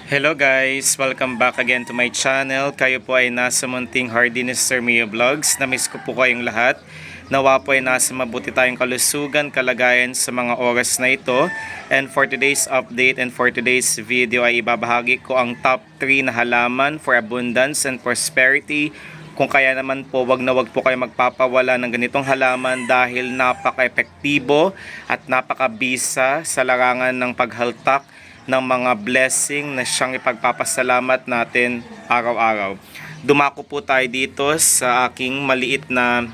Hello guys! Welcome back again to my channel. Kayo po ay nasa munting Hardiness Sir Mio Vlogs. Namiss ko po kayong lahat. Nawa po ay nasa mabuti tayong kalusugan, kalagayan sa mga oras na ito. And for today's update and for today's video ay ibabahagi ko ang top 3 na halaman for abundance and prosperity. Kung kaya naman po, wag po kayo magpapawala ng ganitong halaman dahil napaka-epektibo at napaka-bisa sa larangan ng paghaltak ng mga blessing na siyang ipagpapasalamat natin araw-araw. Dumako po tayo dito sa aking maliit na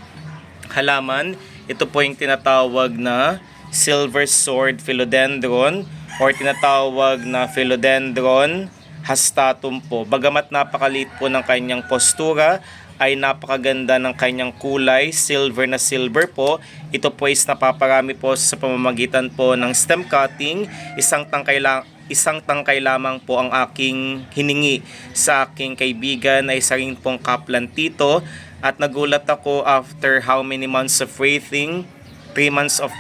halaman. Ito po yung tinatawag na Silver Sword Philodendron or tinatawag na Philodendron hastatum po. Bagamat napakaliit po ng kanyang postura, ay napakaganda ng kanyang kulay, silver na silver po. Ito po is napaparami po sa pamamagitan po ng stem cutting. Isang tangkay lamang po ang aking hiningi sa aking kaibigan na isa rin pong kaplantito. At nagulat ako after how many months of waiting, 3 months of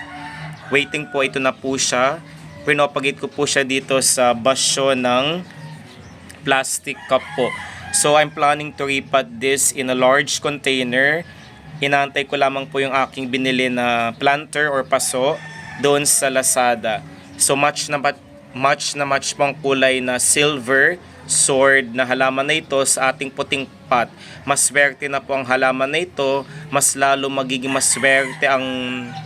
waiting po, ito na po siya. Pinapagit ko po siya dito sa basyo ng plastic cup po. So I'm planning to repot this in a large container. Inaantay ko lamang po yung aking binili na planter or paso doon sa Lazada. So match na pang kulay na silver sword na halaman na ito sa ating puting pot. Maswerte na po ang halaman na ito, mas lalo magiging maswerte ang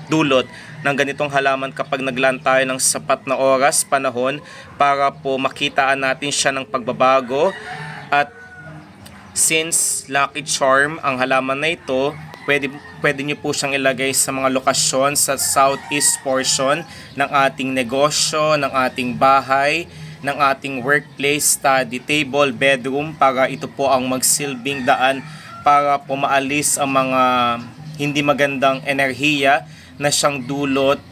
dulot ng ganitong halaman kapag naglaan tayo ng sapat na oras, panahon para po makitaan natin siya ng pagbabago. At since lucky charm ang halaman na ito, pwede nyo po siyang ilagay sa mga lokasyon sa southeast portion ng ating negosyo, ng ating bahay, ng ating workplace, study table, bedroom, para ito po ang magsilbing daan para po maalis ang mga hindi magandang enerhiya na siyang dulot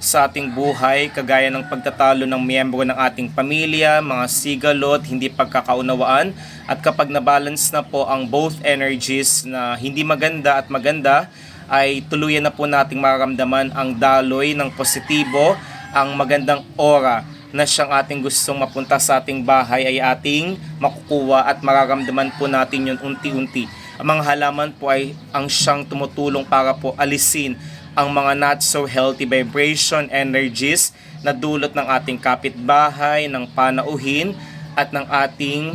sa ating buhay, kagaya ng pagtatalo ng miyembro ng ating pamilya, mga sigalot, hindi pagkakaunawaan. At kapag na-balance na po ang both energies na hindi maganda at maganda, ay tuluyan na po nating mararamdaman ang daloy ng positibo, ang magandang aura na siyang ating gustong mapunta sa ating bahay ay ating makukuha at mararamdaman po natin yun unti-unti. Ang mga halaman po ay ang siyang tumutulong para po alisin ang mga not so healthy vibration energies na dulot ng ating kapitbahay, ng panauhin at ng ating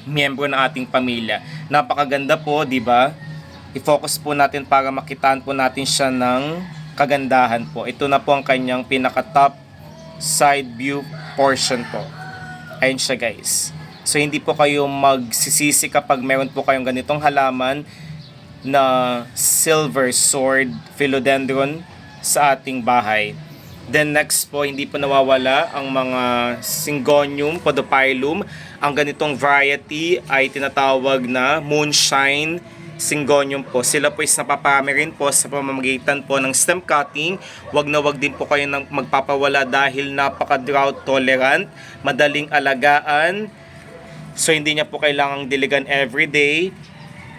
miyembro ng ating pamilya. Napakaganda po, di ba? I-focus po natin para makitaan po natin siya ng kagandahan po. Ito na po ang kanyang pinaka-top side view portion po. Ayun siya guys. So hindi po kayo magsisisi kapag meron po kayong ganitong halaman na silver sword philodendron sa ating bahay. Then next po, hindi po nawawala ang mga Syngonium podophyllum. Ang ganitong variety ay tinatawag na moonshine Syngonium po. Sila po is napaparami rin po sa pamamagitan po ng stem cutting. Wag din po kayo nang magpapawala dahil napaka-drought tolerant, madaling alagaan. So hindi niya po kailangang diligan everyday.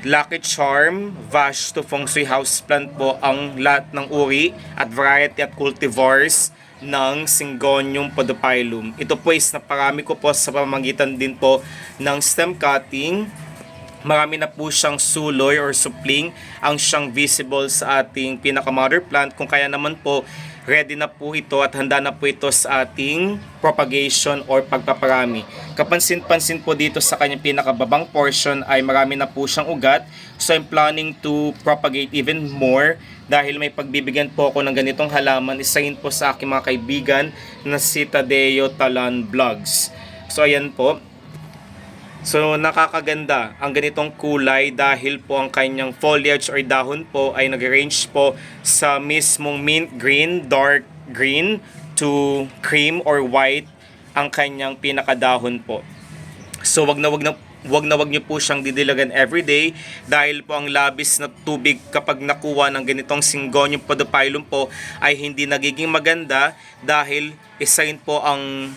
Lucky charm, vash to feng shui houseplant po ang lahat ng uri at variety at cultivars ng Syngonium podophyllum. Ito po is naparami ko po sa pamamagitan din po ng stem cutting. Marami na po siyang suloy or supling ang siyang visible sa ating pinaka-mother plant. Kung kaya naman po, ready na po ito at handa na po ito sa ating propagation or pagpaparami. Kapansin-pansin po dito sa kanyang pinakababang portion ay marami na po siyang ugat. So I'm planning to propagate even more dahil may pagbibigyan po ako ng ganitong halaman. Isahin po sa aking mga kaibigan na si Tadeo Talan Vlogs. So ayan po. So nakakaganda ang ganitong kulay dahil po ang kanyang foliage or dahon po ay nag-range po sa mismong mint green, dark green to cream or white ang kanyang pinakadahon po. So wag niyo po siyang didilagan everyday dahil po ang labis na tubig kapag nakuha ng ganitong Syngonium podophyllum po ay hindi nagiging maganda dahil isa rin po ang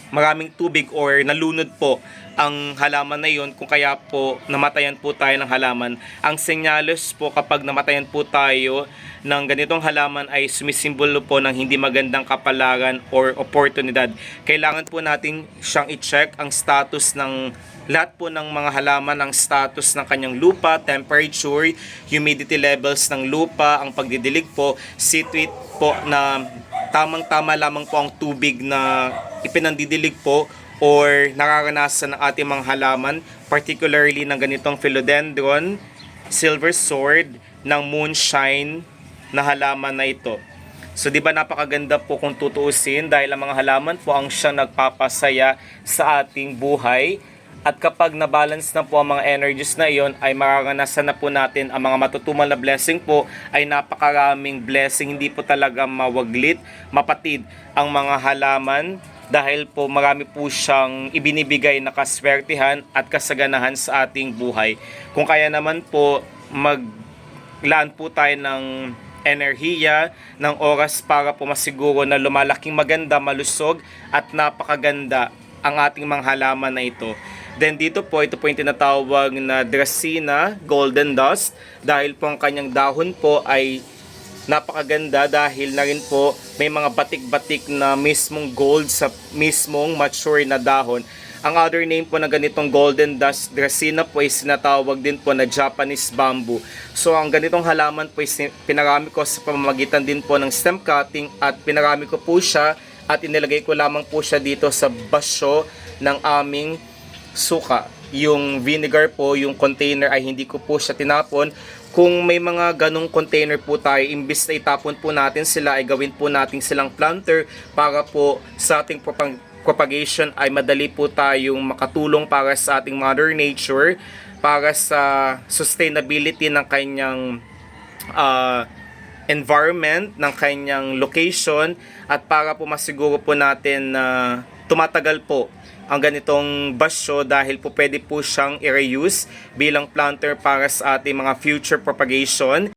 maraming tubig or nalunod po ang halaman na yon, kung kaya po namatayan po tayo ng halaman. Ang senyales po kapag namatayan po tayo ng ganitong halaman ay sumisimbolo po ng hindi magandang kapalaran or oportunidad. Kailangan po natin siyang i-check ang status ng lahat po ng mga halaman, ang status ng kanyang lupa, temperature, humidity levels ng lupa, ang pagdidilig po, situate po na tamang-tama lamang po ang tubig na ipinandidilig po or nararanasan ng ating mga halaman, particularly ng ganitong philodendron, silver sword, ng moonshine na halaman na ito. So di ba napakaganda po kung tutuusin dahil ang mga halaman po ang siyang nagpapasaya sa ating buhay. At kapag na-balance na po ang mga energies na iyon, ay mararanasan na po natin ang mga matutumal na blessing po ay napakaraming blessing. Hindi po talaga mawaglit, mapatid ang mga halaman dahil po marami po siyang ibinibigay na kaswertihan at kasaganahan sa ating buhay. Kung kaya naman po, maglaan po tayo ng enerhiya, ng oras para po masiguro na lumalaking maganda, malusog at napakaganda ang ating mga halaman na ito. Then dito po, ito po yung tinatawag na Dracaena golden dust dahil po ang kanyang dahon po ay napakaganda dahil na rin po may mga batik-batik na mismong gold sa mismong mature na dahon. Ang other name po na ganitong golden dust Dracaena po ay sinatawag din po na Japanese bamboo. So ang ganitong halaman po ay pinarami ko sa pamamagitan din po ng stem cutting at pinarami ko po siya at inilagay ko lamang po siya dito sa basyo ng aming suka. Yung vinegar po, yung container ay hindi ko po siya tinapon. Kung may mga ganong container po tayo, imbis na itapon po natin sila, ay gawin po natin silang planter para po sa ating propagation ay madali po tayong makatulong para sa ating mother nature, para sa sustainability ng kanyang environment, ng kanyang location, at para po masiguro po natin na tumatagal po ang ganitong basyo dahil po pwede po siyang i-reuse bilang planter para sa ating mga future propagation.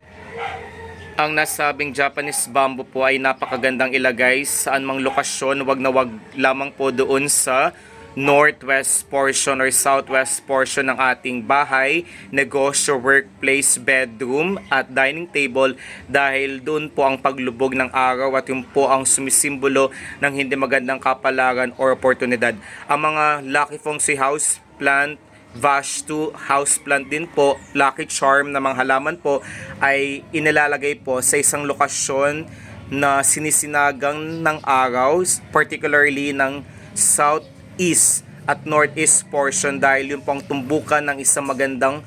Ang nasabing Japanese bamboo po ay napakagandang ilagay saan mang lokasyon, wag na wag lamang po doon sa northwest portion or southwest portion ng ating bahay, negosyo, workplace, bedroom at dining table dahil doon po ang paglubog ng araw at yun po ang sumisimbolo ng hindi magandang kapalaran or oportunidad. Ang mga lucky feng shui house plant, Vastu house plant din po, lucky charm na mga halaman po ay inilalagay po sa isang lokasyon na sinisinagang ng araw, particularly ng southeast at northeast portion dahil yun po ang tumbukan ng isang magandang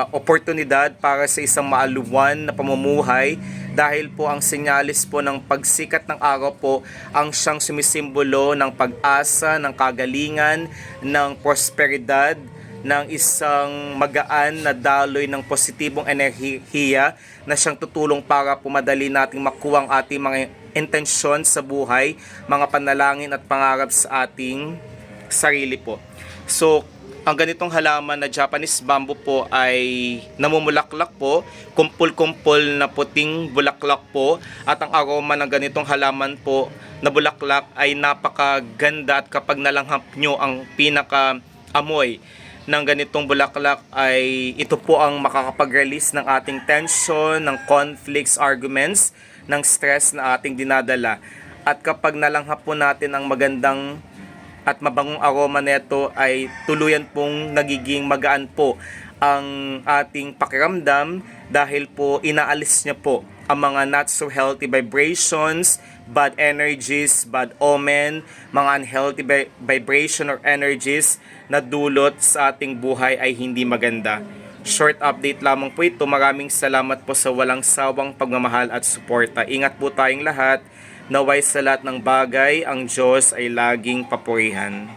oportunidad para sa isang maaluwan na pamumuhay dahil po ang senyalis po ng pagsikat ng araw po ang siyang sumisimbolo ng pag-asa, ng kagalingan, ng prosperidad, ng isang magaan na daloy ng positibong enerhiya na siyang tutulong para pumadali nating makuha ang ating mga intensyon sa buhay, mga panalangin at pangarap sa ating sarili po. So, ang ganitong halaman na Japanese bamboo po ay namumulaklak po, kumpul-kumpul na puting bulaklak po at ang aroma ng ganitong halaman po na bulaklak ay napakaganda at kapag nalanghap nyo ang pinaka-amoy ng ganitong bulaklak ay ito po ang makakapag-release ng ating tension, ng conflicts, arguments, ng stress na ating dinadala. At kapag nalanghap po natin ang magandang at mabangong aroma nito ay tuluyan pong nagiging magaan po ang ating pakiramdam dahil po inaalis niya po ang mga not so healthy vibrations, bad energies, bad omen, mga unhealthy vibration or energies na dulot sa ating buhay ay hindi maganda. Short update lamang po ito. Maraming salamat po sa walang sawang pagmamahal at suporta. Ingat po tayong lahat. Naway sa lahat ng bagay, ang Diyos ay laging papurihan.